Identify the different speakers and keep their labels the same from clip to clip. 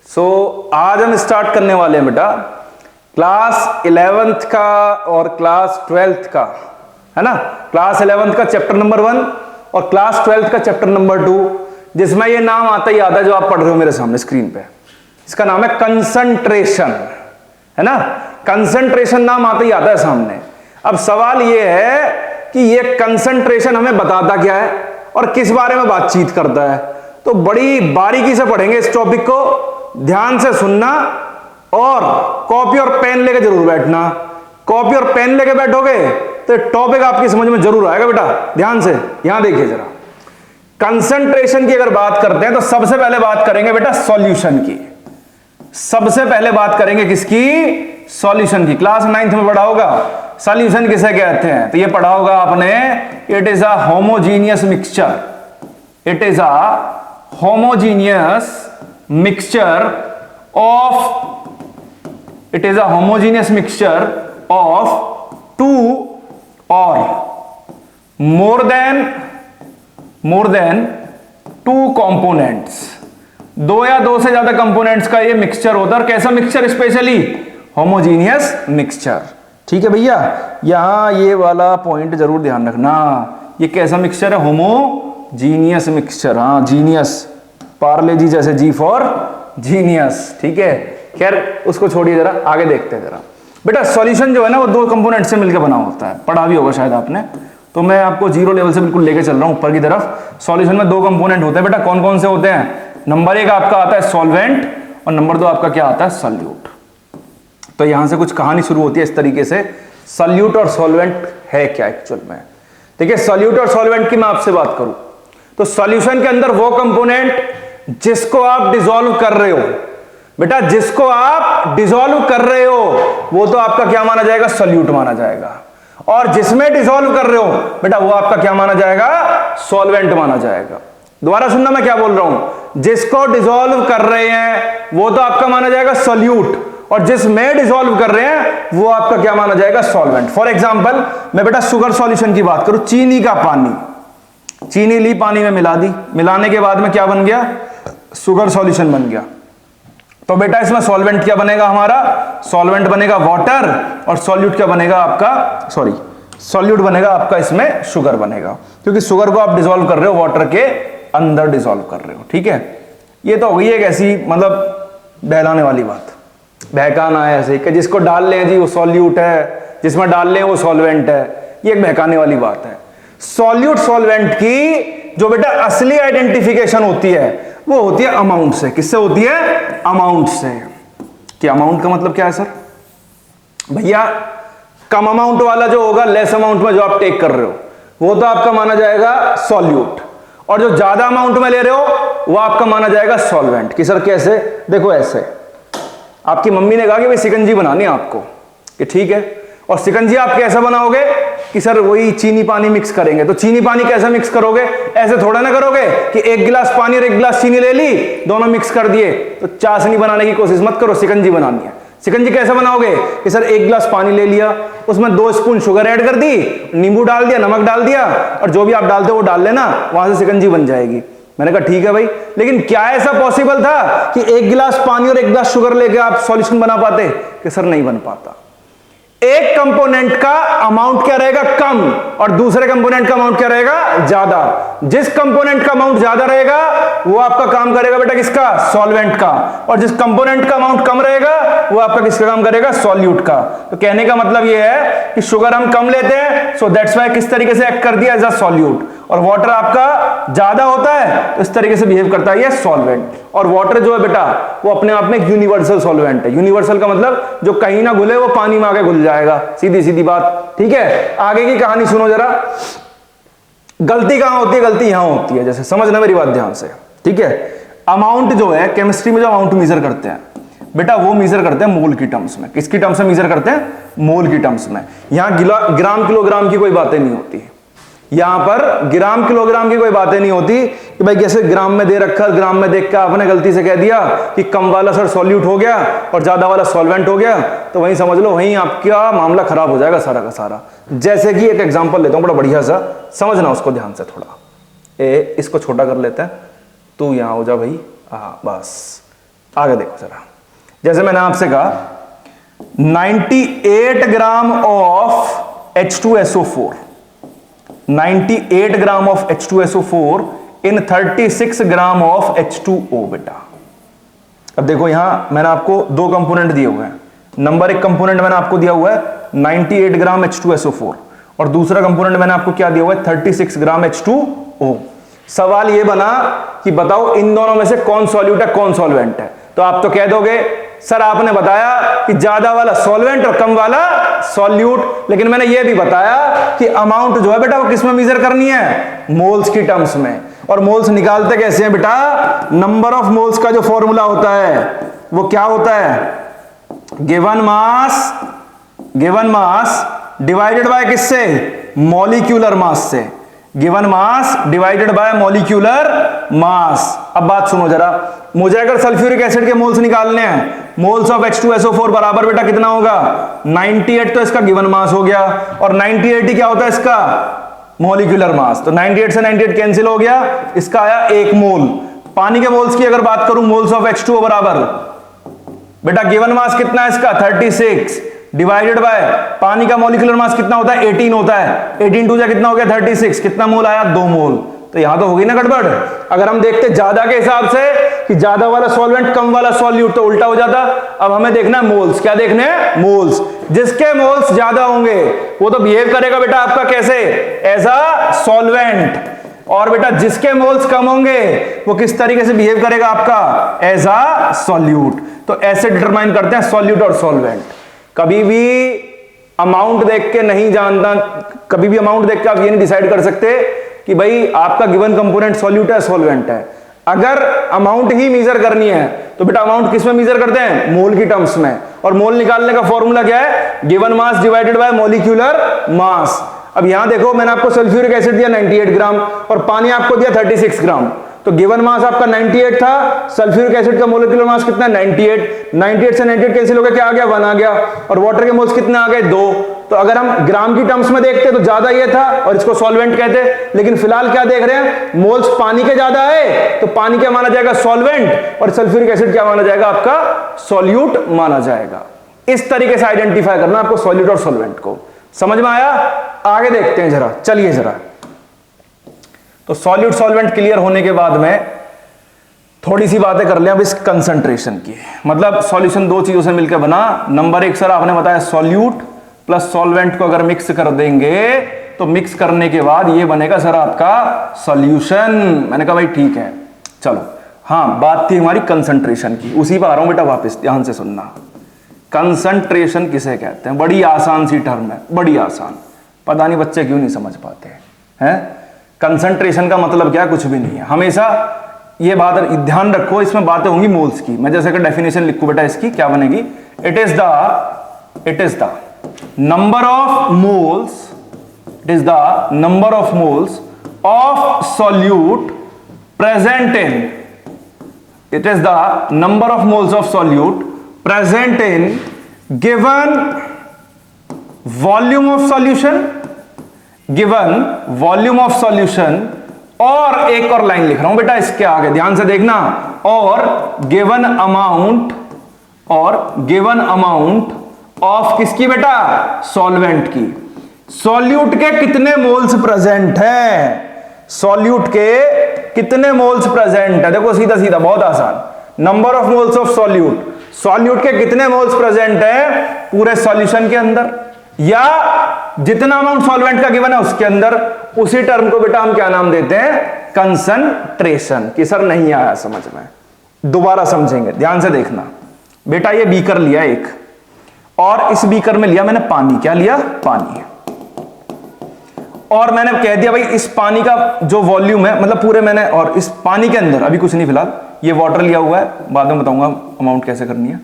Speaker 1: आज हम स्टार्ट करने वाले हैं बेटा क्लास 11th का और क्लास 12th का, है ना। क्लास 11th का चैप्टर नंबर 1 और क्लास 12th का चैप्टर नंबर 2, जिसमें ये नाम आता ही आता है जो आप पढ़ रहे हो मेरे सामने स्क्रीन पे। इसका नाम है कंसंट्रेशन, है ना। कंसंट्रेशन नाम आता ही आता है सामने। अब सवाल ये है कि ये कंसंट्रेशन हमें बताता क्या है और किस बारे में बातचीत करता है। तो बड़ी बारीकी से पढ़ेंगे इस टॉपिक को, ध्यान से सुनना और कॉपी और पेन लेके जरूर बैठना। कॉपी और पेन लेके बैठोगे तो टॉपिक आपकी समझ में जरूर आएगा बेटा। ध्यान से यहां देखिए जरा, कंसंट्रेशन की अगर बात करते हैं तो सबसे पहले बात करेंगे बेटा सॉल्यूशन की। सबसे पहले बात करेंगे किसकी? सॉल्यूशन की। क्लास 9th में पढ़ा होगा सॉल्यूशन किसे कहते हैं, तो ये पढ़ा होगा आपने, it is a homogeneous mixture. It is a homogeneous mixture of two or more than two components। दो या दो से ज्यादा कंपोनेंट्स का ये मिक्सचर होता है। और कैसा मिक्सचर? Specially homogeneous mixture. ठीक है भैया, यहां ये वाला पॉइंट जरूर ध्यान रखना। ये कैसा मिक्सचर है? Homogeneous mixture. हाँ, जीनियस, पार्ले जी जैसे, जी फॉर जीनियस। ठीक है, खैर उसको छोड़िए, जरा आगे देखते हैं जरा। बेटा सॉल्यूशन जो है ना वो दो कंपोनेंट से मिलकर बना होता है, पढ़ा भी होगा शायद आपने। तो मैं आपको जीरो लेवल से बिल्कुल लेके चल रहा हूं ऊपर की तरफ। सॉल्यूशन में दो कंपोनेंट होते हैं बेटा। कौन कौन से होते हैं? नंबर 1 आपका आता है सॉल्वेंट और नंबर 2 आपका क्या आता है? सॉल्यूट। तो यहां से कुछ कहानी शुरू होती है इस तरीके से, सॉल्यूट और सॉल्वेंट है क्या एक्चुअल में। देखिए सॉल्यूट और सॉल्वेंट की मैं आपसे बात करूं तो सॉल्यूशन के अंदर वो कंपोनेंट जिसको आप डिसॉल्व कर रहे हो बेटा, जिसको आप डिसॉल्व कर रहे हो वो तो आपका क्या माना जाएगा? सॉल्यूट माना जाएगा। और जिसमें डिसॉल्व कर रहे हो बेटा वो आपका क्या माना जाएगा? सॉल्वेंट माना जाएगा। दोबारा सुनना मैं क्या बोल रहा हूं। जिसको डिसॉल्व कर रहे हैं वो तो आपका माना जाएगा सॉल्यूट, और जिसमें डिसॉल्व कर रहे हैं वो आपका क्या माना जाएगा? सॉल्वेंट। फॉर एग्जांपल मैं बेटा शुगर सॉल्यूशन की बात करूं, चीनी का पानी, चीनी ली पानी में मिला दी, मिलाने के बाद में क्या बन गया? शुगर सॉल्यूशन बन गया। तो बेटा इसमें सॉल्वेंट क्या बनेगा हमारा? सॉल्वेंट बनेगा वाटर, और सॉल्यूट क्या बनेगा आपका? सॉल्यूट बनेगा आपका इसमें शुगर बनेगा, क्योंकि शुगर को आप डिसॉल्व कर रहे हो, वाटर के अंदर डिसॉल्व कर रहे हो। ठीक है, ये तो हो गई एक ऐसी मतलब बहलाने वाली बात, बहकाना है ऐसे कि जिसको डाल लें जी वो सॉल्यूट है, जिसमें डाल लें वो सॉल्वेंट है। ये एक बहकाने वाली बात है। सॉल्यूट सॉल्वेंट की जो बेटा असली आइडेंटिफिकेशन होती है वो होती है अमाउंट से। किससे होती है? अमाउंट से। कि अमाउंट का मतलब क्या है सर? भैया कम अमाउंट वाला जो होगा, लेस अमाउंट में जो आप टेक कर रहे हो वो तो आपका माना जाएगा सॉल्यूट, और जो ज्यादा अमाउंट में ले रहे हो वो आपका माना जाएगा सॉल्वेंट। कि सर कैसे? देखो ऐसे, आपकी मम्मी ने कहा कि भाई शिकंजी बनानी है आपको, कि ठीक है, और शिकंजी आप कैसे बनाओगे? कि सर वही चीनी पानी मिक्स करेंगे। तो चीनी पानी कैसे मिक्स करोगे? ऐसे थोड़ा ना करोगे कि एक गिलास पानी और एक गिलास चीनी ले ली, दोनों मिक्स कर दिए। तो चाशनी बनाने की कोशिश मत करो, शिकंजी बनानी है। शिकंजी कैसे बनाओगे? कि सर एक गिलास पानी ले लिया, उसमें 2 स्पून शुगर ऐड कर दी, नींबू डाल दिया, नमक डाल दिया, और जो भी आप डालते हो वो डाल लेना, वहां से शिकंजी बन जाएगी। मैंने कहा ठीक है भाई, लेकिन क्या ऐसा पॉसिबल था कि एक गिलास पानी और एक गिलास शुगर लेके आप सॉल्यूशन बना पाते? कि सर नहीं बन पाता। एक कंपोनेंट का अमाउंट क्या रहेगा? कम, और दूसरे कंपोनेंट का अमाउंट क्या रहेगा? ज्यादा। जिस कंपोनेंट का अमाउंट ज्यादा रहेगा वो आपका काम करेगा बेटा किसका? सॉल्वेंट का। और जिस कंपोनेंट का अमाउंट कम रहेगा वो आपका किसका काम करेगा? सॉल्यूट का। तो कहने का मतलब ये है कि शुगर हम कम लेते हैं, सो दैट्स वाई किस तरीके से एक्ट कर दिया? As a solute. और वाटर आपका ज्यादा होता है तो इस तरीके से बिहेव करता है ये सॉल्वेंट। और वाटर जो है बेटा वो अपने आप में यूनिवर्सल सॉल्वेंट है। यूनिवर्सल का मतलब जो कहीं ना घुले वो पानी में आके घुल जाएगा, सीधी सीधी बात। ठीक है, आगे की कहानी सुनो जरा। गलती कहां होती है? गलती यहां होती है। जैसे समझना मेरी बात ध्यान से, ठीक है। अमाउंट जो है केमिस्ट्री में जो अमाउंट मेजर करते हैं बेटा वो मेजर करते हैं मोल की टर्म्स में। किसकी टर्म्स में मेजर करते हैं? मोल की टर्म्स में। यहां ग्राम किलोग्राम की कोई बातें नहीं होती। यहां पर ग्राम किलोग्राम की कोई बातें नहीं होती कि भाई जैसे ग्राम में दे रखा, ग्राम में देख कर आपने गलती से कह दिया कि कम वाला सर सॉल्यूट हो गया और ज्यादा वाला सॉल्वेंट हो गया, तो वहीं समझ लो वहीं आपका मामला खराब हो जाएगा सारा का सारा। जैसे कि एक एग्जांपल लेता हूं बड़ा बढ़िया सा, समझना उसको ध्यान से थोड़ा। इसको छोटा कर लेते हैं, तू यहां हो जा भाई, हाँ बस आगे देखो जरा, जैसे मैंने आपसे कहा 98 gram of H2SO4, 98 gram of H2SO4 in 36 gram of H2O बेटा। अब देखो यहां मैंने आपको दो कंपोनेंट दिए हुए हैं। नंबर एक कंपोनेंट मैंने आपको दिया हुआ है 98 ग्राम H2SO4 और दूसरा कंपोनेंट मैंने आपको क्या दिया हुआ है 36 ग्राम H2O। सवाल ये बना कि बताओ इन दोनों में से कौन सॉल्यूट है कौन सॉल्वेंट है। तो आप तो कह दोगे सर आपने बताया कि ज्यादा वाला सॉल्वेंट और कम वाला सॉल्यूट, लेकिन मैंने ये भी बताया कि अमाउंट जो है बेटा वो किस में मेजर करनी है, मोल्स की टर्म्स में। और मोल्स निकालते कैसे हैं बेटा, नंबर ऑफ मोल्स का जो फॉर्मूला होता है वो क्या होता है, गिवन मास डिवाइडेड बाय किससे, मॉलिक्यूलर मास से। Given mass divided by molecular मास। अब बात सुनो जरा, मुझे अगर सल्फ्यूरिक एसिड के मोल्स निकालने हैं, मोल्स ऑफ H2SO4 बराबर बेटा कितना होगा 98, तो इसका गिवन मास हो गया, और 98 ही क्या होता है इसका मॉलिक्यूलर मास। तो 98 से 98 कैंसिल हो गया, इसका आया 1 मोल। पानी के मोल्स की अगर बात करूं, मोल्स ऑफ H2O बराबर बेटा गिवन मास कितना है इसका 36 डिवाइडेड बाय पानी का मॉलिक्यूलर मास कितना होता है 18 होता है, 18 टू जा कितना हो गया 36, कितना मोल आया 2 मोल। तो यहां तो होगी ना गड़बड़। अगर हम देखते ज्यादा के हिसाब से कि ज्यादा वाला सॉल्वेंट कम वाला सॉल्यूट, तो उल्टा हो जाता। अब हमें देखना है मोल्स, क्या देखने हैं मोल्स। जिसके मोल्स ज्यादा होंगे वो तो बिहेव करेगा बेटा आपका कैसे, एज अ सॉल्वेंट, और बेटा जिसके मोल्स कम होंगे वो किस तरीके से बिहेव करेगा आपका, एज अ सॉल्यूट। तो ऐसे डिटरमाइन करते हैं सॉल्यूट और सॉल्वेंट। कभी भी अमाउंट देख के नहीं जानना, कभी भी अमाउंट देख के आप ये नहीं डिसाइड कर सकते कि भाई आपका गिवन कंपोनेंट सॉल्यूट है सॉल्वेंट है। अगर अमाउंट ही मेजर करनी है तो बेटा अमाउंट किस में मेजर करते हैं, मोल की टर्म्स में। और मोल निकालने का फॉर्मूला क्या है, given mass divided by molecular मास। अब यहां देखो मैंने आपको सल्फ्यूरिक एसिड दिया 98 ग्राम और पानी आपको दिया 36 ग्राम। तो गिवन मास आपका 98 था, सल्फ्यूरिक एसिड का मोलिकुलर मास कितना है 98, 98 से 98 कैंसिल हो गया, क्या आ गया 1 आ गया, और वाटर के मोल्स कितने आ गए 2। तो अगर हम ग्राम की टर्म्स में देखते तो ज्यादा ये था और इसको सॉल्वेंट कहते, लेकिन फिलहाल क्या देख रहे हैं, मोल्स पानी के ज्यादा है तो पानी क्या माना जाएगा सॉल्वेंट, और सल्फ्यूरिक एसिड क्या माना जाएगा आपका सॉल्यूट माना जाएगा। इस तरीके से आइडेंटिफाई करना आपको सॉल्यूट और सॉल्वेंट को। समझ में आया? आगे देखते हैं जरा, चलिए जरा। तो सॉल्यूट सॉल्वेंट क्लियर होने के बाद में थोड़ी सी बातें कर लें अब इस कंसंट्रेशन की। मतलब सॉल्यूशन दो चीजों से मिलकर बना। नंबर एक सर आपने बताया सॉल्यूट प्लस सॉल्वेंट को अगर मिक्स कर देंगे तो मिक्स करने के बाद ये बनेगा सर आपका सॉल्यूशन। मैंने कहा भाई ठीक है चलो। हाँ, बात थी हमारी कंसंट्रेशन की, उसी पर आ रहा हूं बेटा वापस, ध्यान से सुनना। कंसंट्रेशन किसे कहते हैं? बड़ी आसान सी टर्म है, बड़ी आसान। पता नहीं बच्चे क्यों नहीं समझ पाते हैं। कंसंट्रेशन का मतलब क्या है? कुछ भी नहीं है। हमेशा ये बात ध्यान रखो, इसमें बातें होंगी मोल्स की। मैं जैसे कि डेफिनेशन लिखूं बेटा इसकी, क्या बनेगी? It is the number of moles, it is the number of moles of solute present in, it is the number of moles of solute present in given volume of solution, given volume of solution, और एक और line लिख रहा हूं बेटा इसके आगे, ध्यान से देखना, और गिवन अमाउंट, और गिवन अमाउंट ऑफ किसकी बेटा? सॉल्वेंट की। सॉल्यूट के कितने मोल्स प्रेजेंट हैं, सॉल्यूट के कितने मोल्स प्रेजेंट है? देखो सीधा सीधा, बहुत आसान। Number of moles of solute, solute के कितने मोल्स प्रेजेंट है पूरे सॉल्यूशन के अंदर, या जितना अमाउंट सॉल्वेंट का गिवन है उसके अंदर। उसी टर्म को बेटा हम क्या नाम देते हैं? कंसंट्रेशन। कि सर नहीं आया समझ में, दोबारा समझेंगे, ध्यान से देखना बेटा। ये बीकर लिया एक, और इस बीकर में लिया मैंने पानी। क्या लिया? पानी। और मैंने कह दिया भाई इस पानी का जो वॉल्यूम है, मतलब पूरे मैंने, और इस पानी के अंदर अभी कुछ नहीं फिलहाल, ये वाटर लिया हुआ है, बाद में बताऊंगा अमाउंट कैसे करनी है।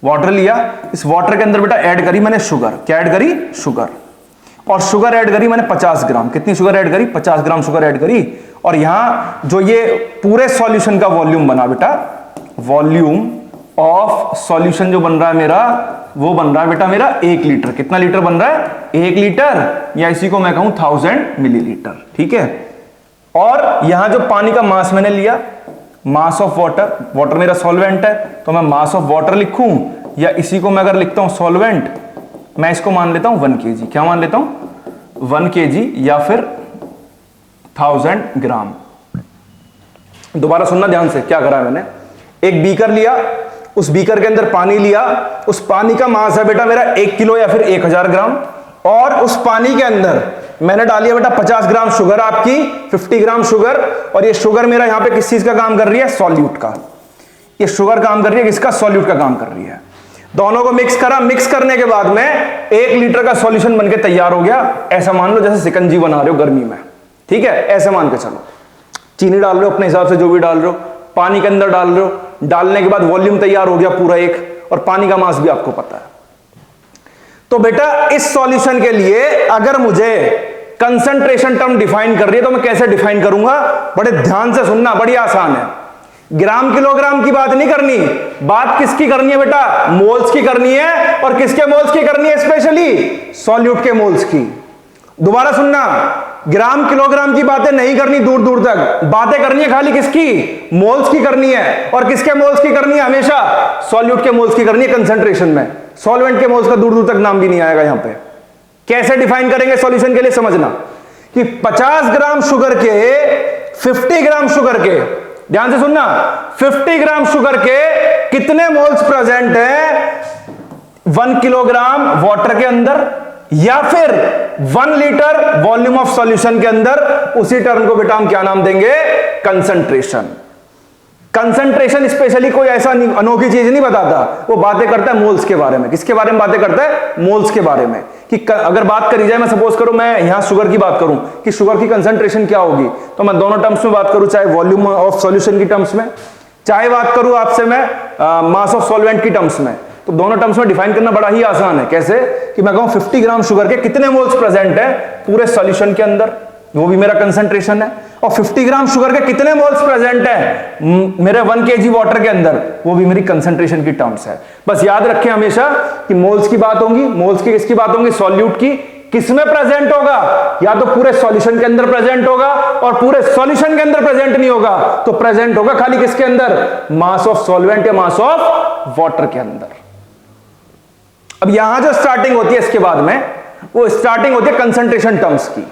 Speaker 1: वाटर लिया, इस वाटर के अंदर बेटा ऐड करी मैंने शुगर। क्या ऐड करी? शुगर। और शुगर ऐड करी मैंने 50 ग्राम। कितनी शुगर ऐड करी? 50 ग्राम शुगर ऐड करी। और यहां जो ये पूरे सॉल्यूशन का वॉल्यूम बना बेटा, वॉल्यूम ऑफ सॉल्यूशन जो बन रहा है मेरा, वो बन रहा है बेटा मेरा 1 लीटर। कितना लीटर बन रहा है? 1 लीटर, या इसी को मैं कहूं 1000 मिलीलीटर। ठीक है। और यहां जो पानी का मास मैंने लिया, मास ऑफ वाटर, वाटर मेरा सॉल्वेंट है तो मैं मास ऑफ वाटर लिखूं, या इसी को मैं अगर लिखता हूं सॉल्वेंट, मैं इसको मान लेता हूं 1 kg। क्या मान लेता हूं? 1 kg या फिर 1000 ग्राम। दोबारा सुनना ध्यान से, क्या करा है मैंने, एक बीकर लिया, उस बीकर के अंदर पानी लिया, उस पानी का मास है बेटा मेरा 1 किलो या फिर 1000 ग्राम, और उस पानी के अंदर मैंने डालिया बेटा 50 ग्राम शुगर, आपकी 50 ग्राम शुगर, और ये शुगर मेरा यहां पे किस चीज का काम कर रही है? सॉल्यूट का। ये शुगर काम कर रही है किसका? सॉल्यूट का काम कर रही है। दोनों को मिक्स करा, मिक्स करने के बाद में 1 लीटर का सॉल्यूशन बनके तैयार हो गया। ऐसा मान लो जैसे शिकंजी बना रहे हो गर्मी में, ठीक है, ऐसे मान के चलो। चीनी डाल रहे हो अपने हिसाब से, जो भी डाल रहे हो, पानी के अंदर डाल रहे हो, डालने के बाद वॉल्यूम तैयार हो गया पूरा एक, और पानी का मास भी आपको पता है। तो बेटा इस सॉल्यूशन के लिए अगर मुझे कंसंट्रेशन टर्म डिफाइन कर रही है तो मैं कैसे डिफाइन करूंगा? बड़े ध्यान से सुनना, बड़ी आसान है। ग्राम किलोग्राम की बात नहीं करनी, बात किसकी करनी है बेटा? मोल्स की करनी है। और किसके मोल्स की करनी है? स्पेशली सॉल्यूट के मोल्स की। दोबारा सुनना, ग्राम किलोग्राम की बातें नहीं करनी दूर दूर तक, बातें करनी है खाली किसकी? मोल्स की करनी है। और किसके मोल्स की करनी है? हमेशा सॉल्यूट के मोल्स की करनी है कंसंट्रेशन में। सॉल्वेंट के मोल्स का दूर दूर तक नाम भी नहीं आएगा यहां पे। कैसे डिफाइन करेंगे सॉल्यूशन के लिए? समझना कि 50 ग्राम शुगर के 50 ग्राम शुगर के, ध्यान से सुनना, 50 ग्राम शुगर के कितने मोल्स प्रेजेंट है 1 किलोग्राम वाटर के अंदर, या फिर 1 लीटर वॉल्यूम ऑफ सॉल्यूशन के अंदर। उसी टर्म को बेटा हम क्या नाम देंगे? कंसंट्रेशन। कंसंट्रेशन स्पेशली कोई ऐसा अनोखी चीज नहीं बताता, वो बातें करता है मोल्स के बारे में। किसके बारे में बातें करता है? मोल्स के बारे में। कि अगर बात करी जाए, मैं सपोज करो मैं यहां शुगर की बात करूं कि शुगर की कंसंट्रेशन क्या होगी, तो मैं दोनों टर्म्स में बात करूं, चाहे वॉल्यूम ऑफ सॉल्यूशन की टर्म्स में, चाहे बात करूं आपसे मैं मास ऑफ सॉल्वेंट की टर्म्स में। तो दोनों टर्म्स में डिफाइन करना बड़ा ही आसान है। कैसे? कि मैं कहूं 50 ग्राम शुगर के कितने मोल्स प्रेजेंट है पूरे सॉल्यूशन के अंदर, वो भी मेरा कंसंट्रेशन है। और 50 ग्राम शुगर के कितने मोल्स प्रेजेंट है मेरे 1 kg वाटर के अंदर, वो भी मेरी कंसंट्रेशन की टर्म्स है। बस याद रखें हमेशा कि मोल्स की बात होगी। मोल्स की किसकी बात होगी? सॉल्यूट की। किसमें प्रेजेंट होगा? या तो पूरे सॉल्यूशन के अंदर प्रेजेंट होगा, और पूरे सॉल्यूशन के अंदर प्रेजेंट नहीं होगा तो प्रेजेंट होगा खाली किसके अंदर? मास ऑफ सॉल्वेंट या मास ऑफ वाटर के अंदर। अब यहां जो स्टार्टिंग होती है इसके बाद में, वो स्टार्टिंग होती है कंसंट्रेशन टर्म्स की।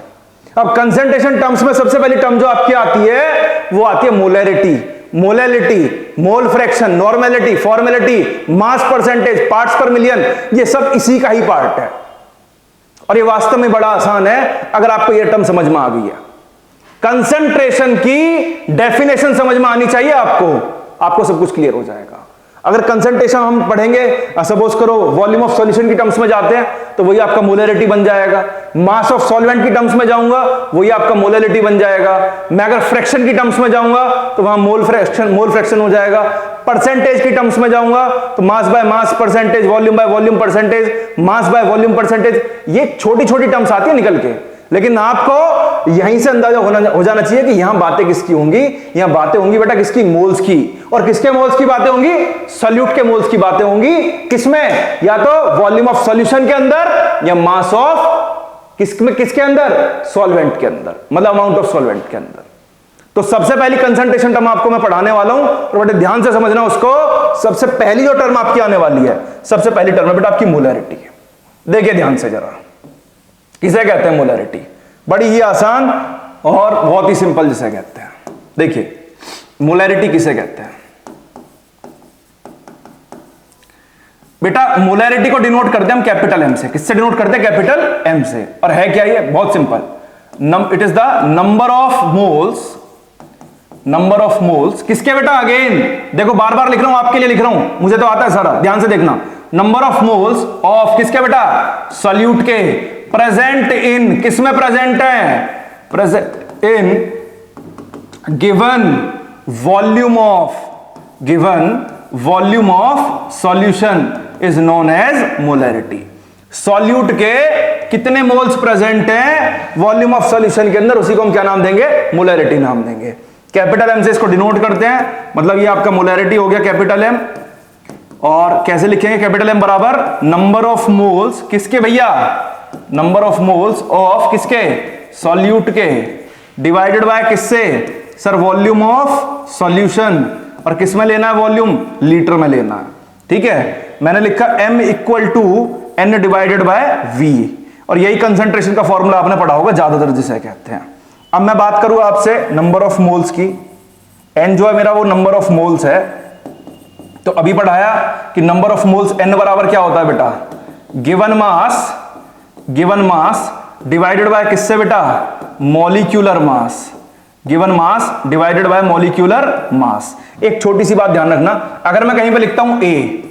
Speaker 1: अब कंसंट्रेशन टर्म्स में सबसे पहली टर्म जो आपकी आती है वो आती है molarity, molality, mole fraction, normality, formality, mass percentage, parts पर मिलियन, ये सब इसी का ही पार्ट है। और ये वास्तव में बड़ा आसान है अगर आपको ये टर्म समझ में आ गई है। कंसंट्रेशन की डेफिनेशन समझ में आनी चाहिए आपको सब कुछ क्लियर हो जाएगा। अगर कंसंट्रेशन हम पढ़ेंगे, सपोज करो वॉल्यूम ऑफ सॉल्यूशन की टर्म्स में जाते हैं तो वही आपका मोलैरिटी बन जाएगा। मास ऑफ सॉल्वेंट की टर्म्स में जाऊंगा वही आपका मोलैरिटी बन जाएगा। मैं अगर फ्रैक्शन की टर्म्स में जाऊंगा तो वहां मोल फ्रैक्शन हो जाएगा। परसेंटेज की टर्म्स में जाऊंगा तो mass by mass percentage, volume by volume percentage, mass by volume percentage. ये छोटी छोटी टर्म्स आती है निकल के, लेकिन आपको यहीं से अंदाजा हो जाना चाहिए कि यहां बातें किसकी होंगी। यहां बातें होंगी बेटा किसकी? मोल्स की। और किसके मोल्स की बातें होंगी? सॉल्यूट के मोल्स की बातें होंगी। किसमें? या तो वॉल्यूम ऑफ सॉल्यूशन के अंदर, या मास ऑफ किसके अंदर? सॉल्वेंट के अंदर, मतलब अमाउंट ऑफ सॉल्वेंट के अंदर। तो सबसे पहली कंसंट्रेशन टर्म आपको मैं पढ़ाने वाला हूं, तो बेटा ध्यान से समझना उसको। सबसे पहली जो टर्म आपकी आने वाली है, सबसे पहली टर्म है बेटा आपकी मोलैरिटी। देखिए ध्यान से जरा, किसे कहते हैं मोलैरिटी? बड़ी ही आसान और बहुत ही सिंपल जिसे कहते हैं। देखिए मोलैरिटी किसे कहते हैं बेटा? मोलैरिटी को डिनोट करते हैं हम कैपिटल एम से। किससे डिनोट करते हैं? कैपिटल एम से। और है क्या ये? बहुत simple, it is the number of moles. Number of moles किसके बेटा? अगेन देखो बार बार लिख रहा हूं, आपके लिए लिख रहा हूं, मुझे तो आता है सारा, ध्यान से देखना। नंबर ऑफ मोल्स ऑफ किसके बेटा? सॉल्यूट के, प्रेजेंट इन, किसमें प्रेजेंट है? Present in given volume of solution is known as molarity. Solute के कितने मोल्स प्रेजेंट हैं वॉल्यूम ऑफ सॉल्यूशन के अंदर, उसी को हम क्या नाम देंगे? मोलैरिटी नाम देंगे। कैपिटल एम से इसको डिनोट करते हैं, मतलब ये आपका मोलैरिटी हो गया कैपिटल एम। और कैसे लिखेंगे? कैपिटल एम बराबर नंबर ऑफ मोल्स किसके भैया? नंबर ऑफ मोल्स ऑफ किसके? सॉल्यूट के, डिवाइडेड बाय किससे? सर वॉल्यूम ऑफ सॉल्यूशन, और किस में लेना है वॉल्यूम, लीटर में लेना है। ठीक है, मैंने लिखा m equal to n divided by v, और यही कंसंट्रेशन का फॉर्मूला आपने पढ़ा होगा ज्यादातर जिसे कहते हैं। अब मैं बात करूं आपसे नंबर ऑफ मोल्स की, n जो है मेरा वो नंबर ऑफ मोल्स है, तो अभी पढ़ाया कि नंबर ऑफ मोल्स n बराबर क्या होता है बेटा, गिवन मास डिवाइडेड बाय किससे बेटा, molecular mass, given mass divided by molecular मास। एक छोटी सी बात ध्यान रखना, अगर मैं कहीं पे लिखता हूं ए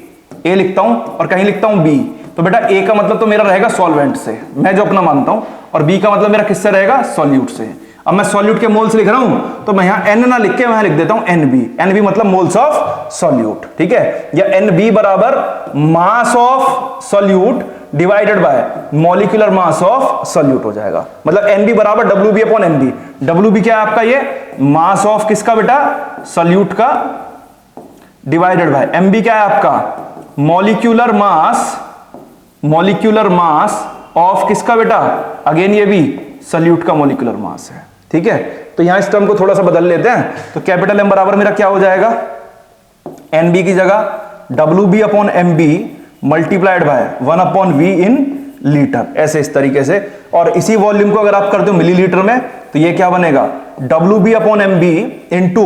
Speaker 1: लिखता हूं और कहीं लिखता हूं बी, तो बेटा ए का मतलब तो मेरा रहेगा सॉल्वेंट से, मैं जो अपना मानता हूं, और बी का मतलब मेरा किससे रहेगा, सॉल्यूट से। अब मैं सॉल्यूट के मोल्स लिख रहा हूं तो मैं यहां एन ना लिख के वहां लिख देता हूं एनबी मतलब मोल्स ऑफ सॉल्यूट। ठीक है, या एनबी बराबर mass of solute divided by molecular mass of solute हो जाएगा। मतलब एनबी बराबर W B upon NB. W B क्या है आपका, ये मास ऑफ किसका बेटा, सॉल्यूट का, डिवाइडेड बाय एमबी क्या है आपका, मॉलिक्यूलर मास ऑफ किसका बेटा, अगेन ये भी सॉल्यूट का मॉलिक्यूलर मास है। ठीक है, तो यहां इस टर्म को थोड़ा सा बदल लेते हैं, तो कैपिटल एम बराबर मेरा क्या हो जाएगा, एनबी की जगह W B upon M B multiplied by 1 upon V in litre, ऐसे इस तरीके से। और इसी वॉल्यूम को अगर आप करते हो मिलीलीटर में, तो ये क्या बनेगा, W B upon M B into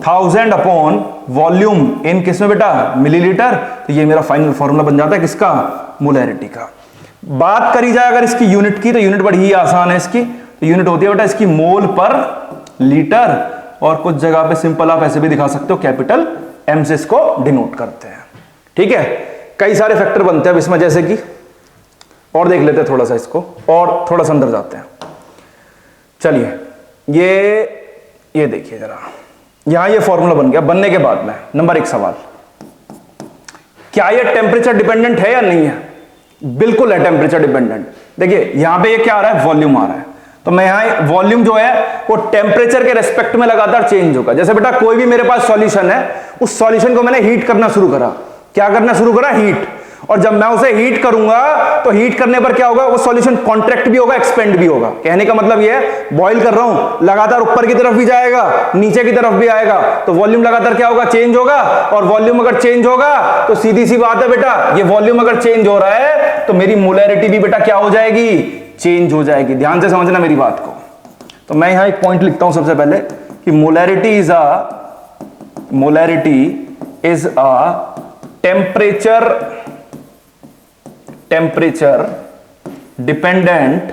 Speaker 1: 1000 upon volume in किसमें बेटा, मिलीलीटर। तो ये मेरा फाइनल फॉर्मूला बन जाता है किसका, मोलैरिटी का। बात करी जाए अगर इसकी यूनिट की, तो यूनिट बड़ी ही आसान है इसकी, तो यूनिट होती है बेटा इसकी मोल पर लीटर, और कुछ जगह पे सिंपल आप ऐसे भी दिखा सकते हो, कैपिटल एम से इसको डिनोट करते हैं। ठीक है, कई सारे फैक्टर बनते हैं अब इसमें, जैसे कि और देख लेते हैं थोड़ा सा इसको, और थोड़ा सा अंदर जाते हैं। चलिए ये देखिए जरा, यहां ये फॉर्मूला बन गया। बनने के बाद में नंबर 1 सवाल, क्या ये टेम्परेचर डिपेंडेंट है या नहीं है, बिल्कुल है टेम्परेचर डिपेंडेंट। देखिए यहां पे ये क्या आ रहा है, वॉल्यूम आ रहा है, तो मैं यहां वॉल्यूम जो है वो टेम्परेचर के रेस्पेक्ट में लगातार चेंज होगा। जैसे बेटा कोई भी मेरे पास सॉल्यूशन है, उस सॉल्यूशन को मैंने हीट करना शुरू करा, क्या करना शुरू करा, हीट, और जब मैं उसे हीट करूंगा तो हीट करने पर क्या होगा, वो सॉल्यूशन कॉन्ट्रैक्ट भी होगा, एक्सपेंड भी होगा। कहने का मतलब ये है, बॉईल कर रहा हूं, लगातार ऊपर की तरफ भी जाएगा, नीचे की तरफ भी आएगा, तो वॉल्यूम लगातार क्या होगा, चेंज होगा। और वॉल्यूम अगर चेंज होगा तो सीधी सी बात है बेटा, ये वॉल्यूम अगर चेंज हो रहा है तो मेरी मोलैरिटी भी बेटा क्या हो जाएगी, चेंज हो जाएगी। ध्यान से समझना मेरी बात को। तो मैं यहां एक पॉइंट लिखता हूं सबसे पहले कि molarity is a temperature dependent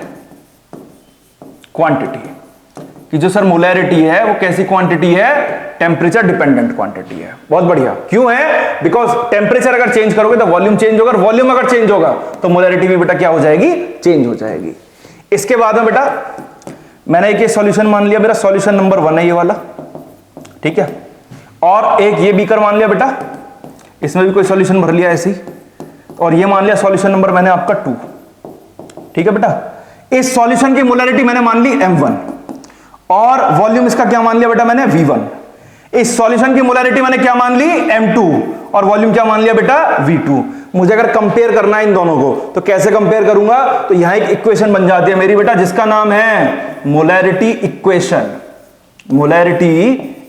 Speaker 1: quantity, कि जो सर मोलैरिटी है वो कैसी क्वांटिटी है, टेम्परेचर डिपेंडेंट क्वांटिटी है। बहुत बढ़िया, क्यों है, बिकॉज टेम्परेचर अगर चेंज करोगे तो वॉल्यूम चेंज होगा, वॉल्यूम अगर चेंज होगा तो मोलैरिटी भी बेटा क्या हो जाएगी, चेंज हो जाएगी। इसके बाद में बेटा मैंने एक ये सॉल्यूशन मान लिया, मेरा सॉल्यूशन नंबर 1 है ये वाला, ठीक है, और एक ये बीकर मान लिया बेटा, इसमें भी कोई सॉल्यूशन भर लिया ऐसी, और ये मान लिया सॉल्यूशन नंबर मैंने आपका 2। ठीक है बेटा, इस सॉल्यूशन की मोलैरिटी मैंने मान ली m1, और वॉल्यूम इसका क्या मान लिया बेटा मैंने, v1। इस सॉल्यूशन की मोलैरिटी मैंने क्या मान ली, m2, और वॉल्यूम क्या मान लिया बेटा, v2। मुझे अगर कंपेयर करना है इन दोनों को, तो कैसे कंपेयर करूंगा, तो यहां एक इक्वेशन बन जाती है मेरी बेटा, जिसका नाम है मोलैरिटी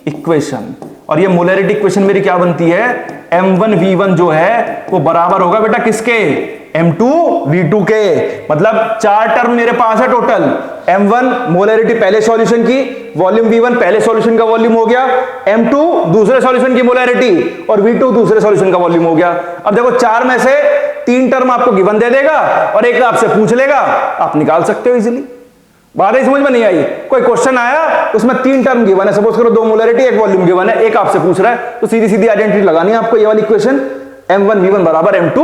Speaker 1: इक्वेशन। और ये मोलैरिटी इक्वेशन मेरी क्या बनती है, m1 v1 जो है वो बराबर होगा बेटा किसके, m2 v2 के। मतलब 4 टर्म मेरे पास है टोटल, m1 मोलैरिटी पहले सॉल्यूशन की, वॉल्यूम v1 पहले सॉल्यूशन का वॉल्यूम हो गया, m2 दूसरे सॉल्यूशन की मोलैरिटी, और v2 दूसरे सॉल्यूशन का वॉल्यूम हो गया। अब देखो 4 में से 3 टर्म आपको गिवन दे देगा और एक आपसे पूछ लेगा, आप निकाल सकते हो इजीली। बात ही समझ में नहीं आई, कोई क्वेश्चन आया उसमें 3 टर्म गिवन है, सपोज करो 2 मोलैरिटी 1 वॉल्यूम गिवन है, एक आपसे पूछ रहा है, तो सीधी सीधी आइडेंटिटी लगानी है आपको, ये वाली इक्वेशन m1 v1 बराबर m2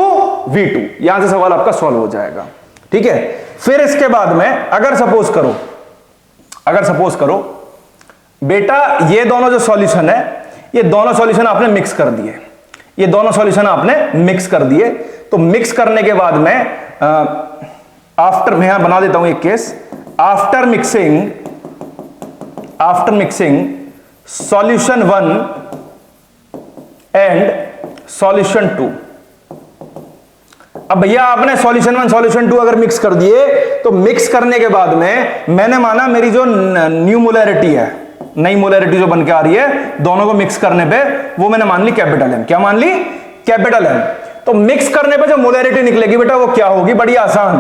Speaker 1: v2, यहां से सवाल आपका सॉल्व हो जाएगा। ठीक है, फिर इसके बाद में अगर सपोज करो बेटा ये दोनों जो सॉल्यूशन है, ये दोनों सॉल्यूशन आपने मिक्स कर दिए, तो मिक्स करने के बाद में आफ्टर, मैं यहां बना देता हूं एक case, after mixing solution 1 and solution 2। अब भैया आपने सॉल्यूशन 1 सॉल्यूशन 2 अगर मिक्स कर दिए, तो मिक्स करने के बाद में मैंने माना मेरी जो न्यू मोलैरिटी है, नई मोलैरिटी जो बन के आ रही है दोनों को मिक्स करने पे वो मैंने मान ली कैपिटल एम। क्या मान ली? Capital M. तो मिक्स करने पे जो मोलैरिटी निकलेगी बेटा वो क्या होगी? बड़ी आसान,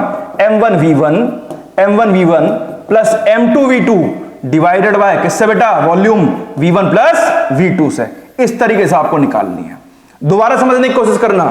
Speaker 1: M1V1 plus M2V2 divided by किससे बेटा? वॉल्यूम V1 प्लस V2 से। इस तरीके से आपको निकालनी है। दोबारा समझने की कोशिश करना,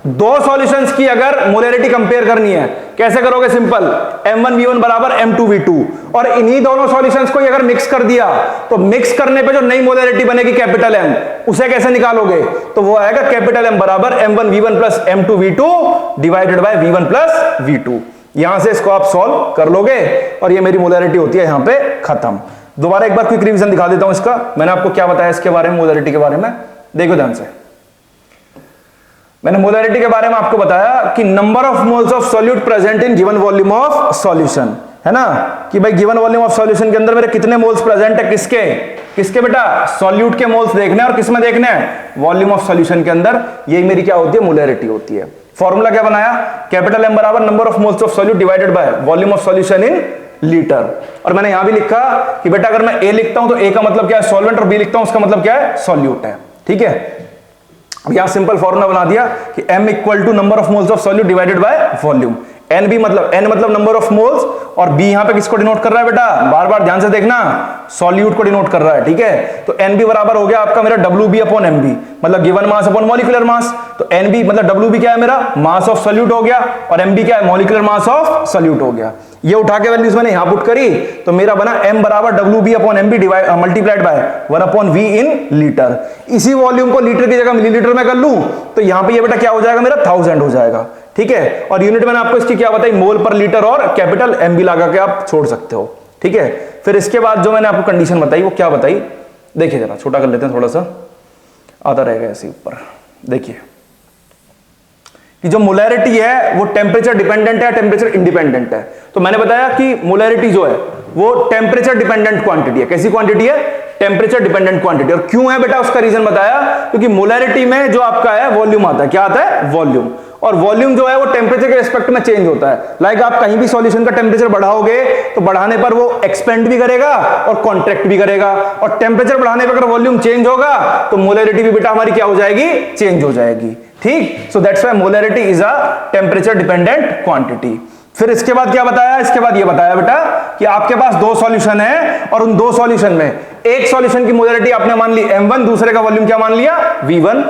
Speaker 1: दो सॉल्यूशंस की अगर मोलैरिटी कंपेयर करनी है कैसे करोगे? सिंपल, M1V1 बराबर M2V2 और इन्हीं दोनों सॉल्यूशंस को अगर मिक्स कर दिया तो मिक्स करने पे जो नई मोलैरिटी बनेगी कैपिटल M, उसे कैसे निकालोगे? तो वो आएगा कैपिटल M बराबर M1V1 plus M2V2 divided by V1 plus V2। यहां से इसको आप सॉल्व कर लोगे और ये मेरी मोलैरिटी होती है यहां पे खत्म। दोबारा एक बार क्विक रिवीजन दिखा देता हूं इसका। मैंने आपको क्या बताया इसके बारे में, मोलैरिटी के बारे में? देखो ध्यान से, मैंने मोलैरिटी के बारे में आपको बताया कि number of moles of solute present in given volume of solution, है ना, कि भाई गिवन वॉल्यूम ऑफ सॉल्यूशन के अंदर मेरे कितने मोल्स प्रेजेंट है, किसके किसके बेटा? सॉल्यूट के मोल्स देखने हैं और किसमें देखने हैं? वॉल्यूम ऑफ सॉल्यूशन के अंदर। यही मेरी क्या होती है? मोलैरिटी होती है। फॉर्मूला क्या बनाया? कैपिटल M बराबर number of moles of solute divided by volume of solution in litre. और मैंने यहां भी लिखा कि बेटा अगर मैं A लिखता हूं तो A का मतलब क्या है? सॉल्वेंट, और B लिखता हूं उसका मतलब क्या है? सॉल्यूट है। ठीक है, अब यहां सिंपल फॉर्मूला बना दिया कि M equal to number of moles of solute divided by volume. N मतलब नंबर ऑफ मोल्स, और B यहां पे किसको डिनोट कर रहा है बेटा? बार बार ध्यान से देखना, सॉल्यूट को डिनोट कर रहा है। ठीक है, तो NB बराबर हो गया आपका मेरा WB अपॉन MB, मतलब given mass upon molecular mass. तो NB मतलब WB क्या है मेरा? मास ऑफ सॉल्यूट हो गया, और MB क्या है? मॉलिक्यूलर मास ऑफ सॉल्यूट हो गया। ये उठा के वैल्यूज मैंने यहां पुट करी तो मेरा बना M बराबर WB upon MB multiplied by 1 upon V in litre. इसी वॉल्यूम को लीटर की जगह मिलीलीटर में कर लूं तो यहां पे ये बेटा क्या हो जाएगा मेरा? 1000 हो जाएगा। ठीक है, और यूनिट मैंने आपको इसकी क्या बताई? मोल पर लीटर, और कैपिटल MB लगा के आप छोड़ सकते हो। ठीक है, फिर इसके बाद जो मैंने आपको कंडीशन बताई वो क्या बताई? देखिए जरा, छोटा कर लेते हैं थोड़ा सा, आता रहेगा ऐसे ऊपर। देखिए कि जो मोलैरिटी है वो टेम्परेचर डिपेंडेंट है, टेम्परेचर इंडिपेंडेंट है। तो मैंने बताया कि मोलैरिटी जो है वो टेम्परेचर डिपेंडेंट क्वांटिटी है। कैसी क्वांटिटी है? Temperature dependent quantity. और क्यों है बेटा? उसका रीजन बताया, क्योंकि मोलैरिटी में जो आपका है वॉल्यूम आता है। क्या आता है? वॉल्यूम। और वॉल्यूम जो है वो टेम्परेचर के रिस्पेक्ट में चेंज होता है। लाइक आप कहीं भी सॉल्यूशन का टेम्परेचर बढ़ाओगे तो बढ़ाने पर वो एक्सपेंड भी करेगा और कॉन्ट्रैक्ट भी करेगा, और टेम्परेचर बढ़ाने पर अगर वॉल्यूम चेंज होगा तो मोलैरिटी भी बेटा हमारी क्या हो जाएगी? चेंज हो जाएगी। ठीक, so that's why molarity is a temperature dependent quantity. फिर इसके बाद क्या बताया? इसके बाद ये बताया बेटा कि आपके पास दो सॉल्यूशन है और उन दो सॉल्यूशन में एक सॉल्यूशन की मोलैरिटी आपने मान ली M1, दूसरे का वॉल्यूम क्या मान लिया? V1।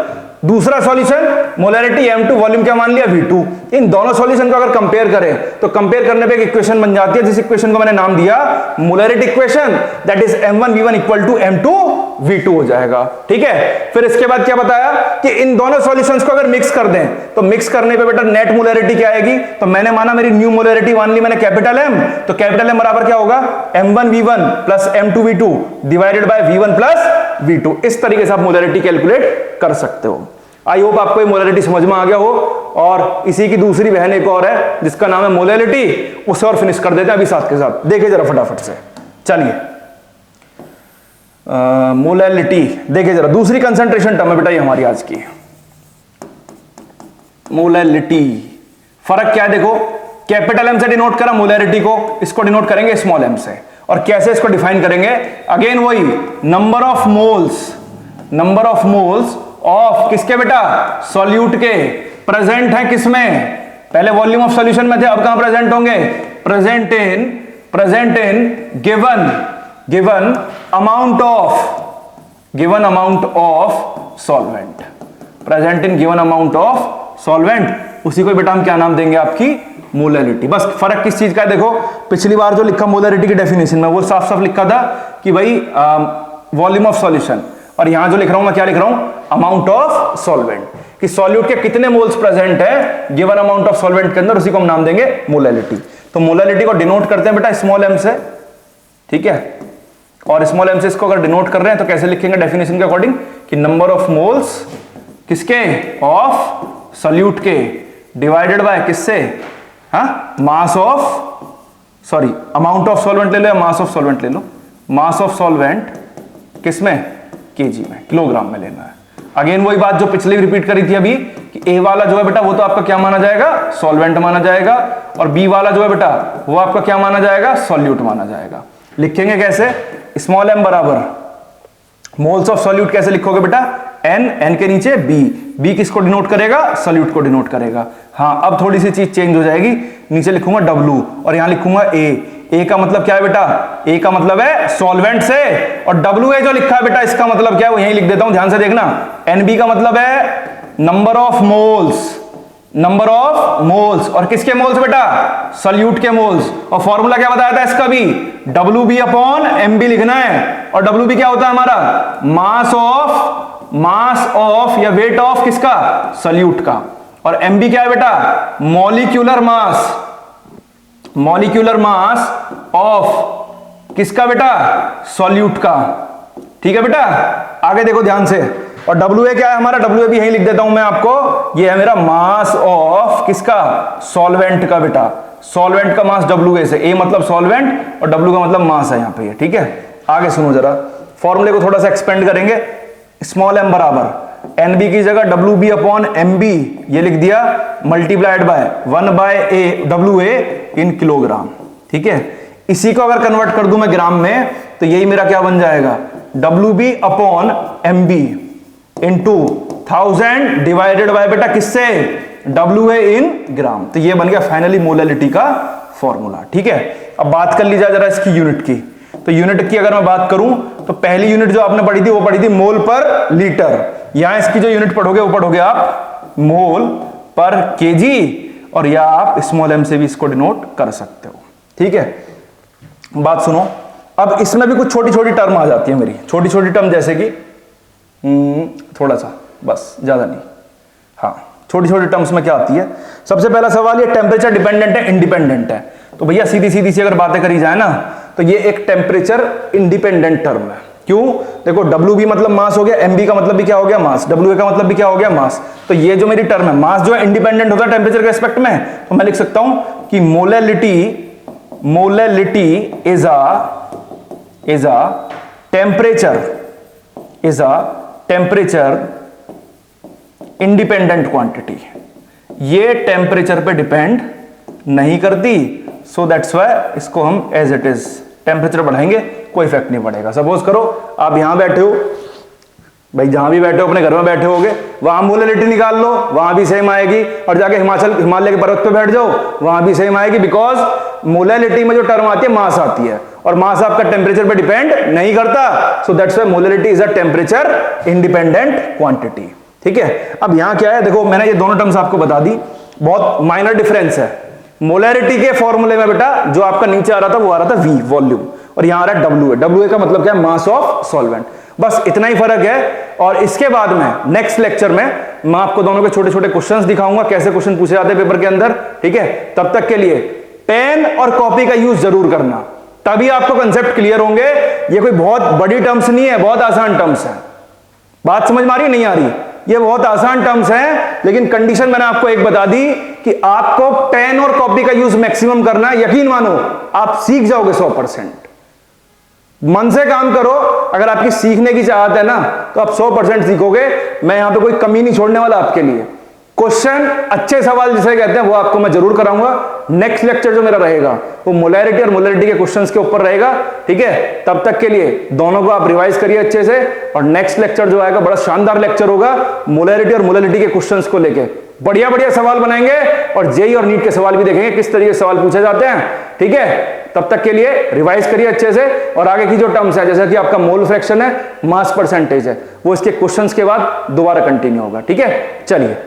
Speaker 1: दूसरा सॉल्यूशन मोलैरिटी M2, वॉल्यूम क्या मान लिया? V2। इन दोनों सॉल्यूशन को अगर कंपेयर करें तो कंपेयर करने पे एक इक्वेशन बन जाती है, जिस इक्वेशन को मैंने नाम दिया molarity equation, that is M1V1 equal to M2V2 हो जाएगा। ठीक है, फिर इसके बाद क्या बताया कि इन दोनों सॉल्यूशंस को अगर मिक्स कर दें तो मिक्स करने पे बेटा नेट मोलैरिटी क्या आएगी? तो मैंने माना मेरी न्यू मोलैरिटी मान ली मैंने कैपिटल M, तो कैपिटल M बराबर क्या होगा? M1V1 plus M2V2 divided by V1 plus V2। इस तरीके से आप मोलैरिटी कैलकुलेट कर सकते हो। आई होप आपको ये मोलैरिटी समझ में आ गया हो। और इसी की दूसरी बहन एक और है जिसका नाम है मोलैरिटी, उसे और फिनिश कर देते हैं अभी साथ के साथ। देखिए जरा फटाफट से, चलिए मोलैरिटी देखिए जरा, दूसरी कंसंट्रेशन टर्म है बेटा ये हमारी आज की मोलैरिटी। फर्क क्या है देखो, कैपिटल M से डिनोट करा मोलैरिटी को, इसको डिनोट करेंगे स्मॉल m से। और कैसे इसको डिफाइन करेंगे? अगेन वही नंबर ऑफ मोल्स ऑफ किसके बेटा? सॉल्यूट के प्रेजेंट है किसमें? पहले वॉल्यूम ऑफ सॉल्यूशन में थे, अब कहां प्रेजेंट होंगे? Present in given amount of solvent. Present in given amount of solvent, उसी को बेटा हम क्या नाम देंगे? आपकी मोलैरिटी। बस फर्क किस चीज का है देखो, पिछली बार जो लिखा मोलैरिटी की डेफिनेशन में वो साफ साफ लिखा था कि भाई वॉल्यूम ऑफ सॉल्यूशन, और यहां जो लिख रहा हूं मैं क्या लिख रहा हूं? अमाउंट ऑफ सॉल्वेंट, कि सॉल्यूट के कितने मोल्स प्रेजेंट है गिवन अमाउंट ऑफ सॉल्वेंट के अंदर, उसी को हम नाम देंगे मोलैरिटी। तो मोलैरिटी को डिनोट करते हैं बेटा स्मॉल m से। ठीक है, और स्मॉल m से इसको अगर डिनोट कर रहे हैं तो कैसे लिखेंगे डेफिनेशन के अकॉर्डिंग? कि नंबर ऑफ मोल्स किसके? ऑफ सॉल्यूट के डिवाइडेड बाय किससे? Mass of, sorry amount of solvent ले लो या मास ऑफ सॉल्वेंट ले लो। मास ऑफ सॉल्वेंट किसमें? केजी में, किलोग्राम में लेना है। अगेन वही बात जो पिछले रिपीट करी थी अभी कि ए वाला जो है बेटा वो तो आपका क्या माना जाएगा? सॉल्वेंट माना जाएगा, और बी वाला जो है बेटा वो आपका क्या माना जाएगा? सॉल्यूट माना जाएगा। लिखेंगे कैसे? स्मॉल m बराबर मोल्स ऑफ सॉल्यूट कैसे लिखोगे बेटा, n के नीचे b किसको डिनोट करेगा, सॉल्यूट को डिनोट करेगा। हाँ, अब थोड़ी सी चीज चेंज हो जाएगी, नीचे लिखूंगा w और यहां लिखूंगा a का मतलब क्या है बेटा, a का मतलब है सॉल्वेंट से, और WA जो लिखा है बेटा इसका मतलब क्या है वो यहीं लिख देता हूं, ध्यान से देखना। NB का मतलब है नंबर ऑफ मोल्स, और किसके मोल्स बेटा, सॉल्यूट के मोल्स। और फॉर्मूला क्या बताया था इसका भी, WB अपॉन MB लिखना है, और WB क्या होता है हमारा, मास ऑफ या वेट ऑफ किसका, सॉल्यूट का, और MB क्या है बेटा, मॉलिक्यूलर मास ऑफ किसका बेटा, सॉल्यूट का। ठीक है बेटा, आगे देखो ध्यान से। और WA क्या है हमारा, WA भी यहीं लिख देता हूं मैं आपको, ये है मेरा मास ऑफ किसका, सॉल्वेंट का बेटा, सॉल्वेंट का मास WA से, A मतलब सॉल्वेंट और W का मतलब मास है यहां पे। ठीक है, आगे सुनो जरा, फॉर्मूले को थोड़ा सा एक्सपेंड करेंगे। स्मॉल m बराबर NB की जगह WB अपॉन MB ये लिख दिया, multiplied by 1 WA in kilogram. ठीक है, इसी को अगर कन्वर्ट कर दूं मैं ग्राम में तो यही मेरा क्या बन जाएगा, WB upon MB into 1000 divided by बेटा किससे, WA इन ग्राम। तो ये बन गया फाइनली मोलैलिटी का फॉर्मूला। ठीक है, अब बात कर लीजिए जरा इसकी यूनिट की। तो यूनिट की अगर मैं बात करूं तो पहली यूनिट जो आपने पढ़ी थी वो पढ़ी थी मोल पर लीटर। यहां इसकी जो यूनिट पढ़ोगे वो पढ़ोगे आप मोल पर केजी, और या आप स्मॉल m से भी इसको डिनोट कर सकते हो। ठीक है, बात सुनो, अब इसमें भी कुछ छोटी छोटी टर्म आ जाती है मेरी, छोटी छोटी टर्म जैसे कि थोड़ा सा, बस ज्यादा नहीं। हाँ, छोटी छोटी टर्म्स में क्या आती है, सबसे पहला सवाल ये टेम्परेचर डिपेंडेंट है इंडिपेंडेंट है, तो भैया सीधी सीधी सी अगर बातें करी जाए ना तो ये एक टेम्परेचर इंडिपेंडेंट टर्म है। क्यों, देखो WB मतलब मास हो गया, MB का मतलब भी क्या हो गया, मास, WA का मतलब भी क्या हो गया, मास। तो ये जो मेरी टर्म है, मास जो है इंडिपेंडेंट होता है टेम्परेचर के रिस्पेक्ट में, तो मैं लिख सकता हूं कि molality is a temperature independent quantity. ये टेम्परेचर पे डिपेंड नहीं करती, सो दैट्स व्हाई इसको हम एज इट इज, टेम्परेचर बढ़ाएंगे कोई इफेक्ट नहीं पड़ेगा। सपोज करो आप यहां बैठे हो, भाई जहां भी बैठे हो अपने घर में बैठे होगे, वहां मोलैलिटी निकाल लो, वहां भी सेम आएगी, और जाके हिमालय के पर्वत पे बैठ जाओ वहां भी सेम आएगी, बिकॉज मोलैलिटी में जो टर्म आती है मास आती है, और मास आपका टेम्परेचर पे डिपेंड नहीं करता, so that's why molality is a temperature independent quantity. ठीक है, अब यहां क्या है, देखो मैंने ये दोनों टर्म्स आपको बता दी, बहुत माइनर डिफरेंस है। मोलैरिटी के फॉर्मूले में बेटा जो आपका नीचे आ रहा था वो आ रहा था V वॉल्यूम, और यहां आ रहा है WA। WA का मतलब क्या है, मास ऑफ सॉल्वेंट, बस इतना ही फर्क है। और इसके बाद में नेक्स्ट लेक्चर में मैं आपको दोनों के छोटे छोटे क्वेश्चंस दिखाऊंगा, कैसे क्वेश्चन पूछे जाते हैं पेपर के अंदर। ठीक है, तब तक के लिए पेन और कॉपी का यूज जरूर करना, तभी आपको कंसेप्ट क्लियर होंगे। ये कोई बहुत बड़ी टर्म्स नहीं है, बहुत आसान टर्म्स है। बात समझ में आ रही नहीं आ रही, ये बहुत आसान टर्म्स हैं, लेकिन कंडीशन मैंने आपको एक बता दी कि आपको पेन और कॉपी का यूज मैक्सिमम करना है। यकीन मानो आप सीख जाओगे 100%। मन से काम करो, अगर आपकी सीखने की चाहत है ना तो आप 100% सीखोगे। मैं यहां पे कोई कमी नहीं छोड़ने वाला आपके लिए। क्वेश्चन अच्छे सवाल जिसे कहते हैं वो आपको मैं जरूर कराऊंगा। नेक्स्ट लेक्चर जो मेरा रहेगा वो मोलैरिटी और मोलैलिटी के क्वेश्चंस के ऊपर रहेगा। ठीक है, तब तक के लिए दोनों को आप रिवाइज करिए अच्छे से, और नेक्स्ट लेक्चर जो आएगा बड़ा शानदार लेक्चर होगा मोलैरिटी और मोलैलिटी के क्वेश्चंस को लेके। बढ़िया बढ़िया सवाल बनाएंगे और जेईई और नीट के सवाल भी देखेंगे किस तरीके से सवाल पूछे जाते हैं। ठीक है, तब तक के लिए रिवाइज करिए अच्छे से, और आगे की जो टर्म्स है जैसे कि आपका मोल फ्रैक्शन है, मास परसेंटेज है, वो इसके क्वेश्चंस के बाद दोबारा कंटिन्यू होगा। ठीक है, चलिए।